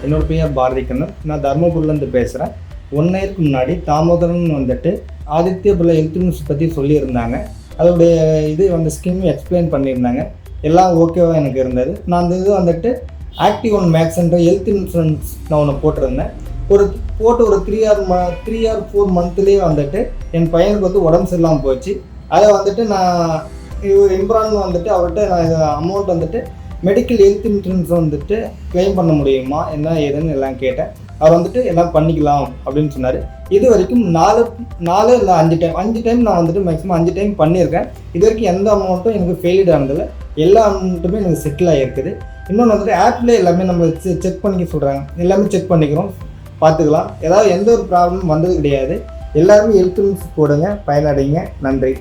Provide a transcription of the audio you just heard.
என்னோட பேர் பாரதி கண்ணன். நான் தர்மபுரிலேருந்து பேசுகிறேன். 1 இயருக்கு முன்னாடி தாமோதரன் வந்துட்டு ஆதித்ய பிர்லா ஹெல்த் இன்சூரன்ஸ் பற்றி சொல்லியிருந்தாங்க. அதோடைய ஸ்கீம் எக்ஸ்பிளைன் பண்ணியிருந்தாங்க. எல்லாம் ஓகேவாக எனக்கு இருந்தது. நான் அந்த வந்துட்டு ஆக்டிவ் ஒன் மேக்ஸ்ன்ற ஹெல்த் இன்சூரன்ஸ் நான் ஒன்று போட்டிருந்தேன். ஒரு 3 or 4 மந்த்லேயே வந்துட்டு என் பையனுக்கு உடம்பு சரியில்லாமல் போச்சு. அதை நான் இம்ரான் அவர்கிட்ட நான் amount medical health insurance claim பண்ண முடியுமா என்ன ஏதுன்னு எல்லாம் கேட்டேன். அவர் எல்லாம் பண்ணிக்கலாம் அப்படின்னு சொன்னார். இது வரைக்கும் 4 இல்லை 5 டைம் நான் மேக்ஸிமம் 5 டைம் பண்ணியிருக்கேன். இது வரைக்கும் எந்த அமௌண்ட்டும் எனக்கு ஃபெயில்டு ஆனதில்லை. எல்லா அமௌண்ட்டுமே எனக்கு செட்டில் ஆகிருக்குது. இன்னொன்று ஆப்லேயே எல்லாமே நம்ம செக் பண்ணிக்க சொல்கிறாங்க. எல்லாமே செக் பண்ணிக்கிறோம், பார்த்துக்கலாம். ஏதாவது எந்த ஒரு ப்ராப்ளம் வந்தது கிடையாது. எல்லாருமே ஹெல்த் இன்சூரன்ஸ் போடுங்க, பயனடைங்க. நன்றி.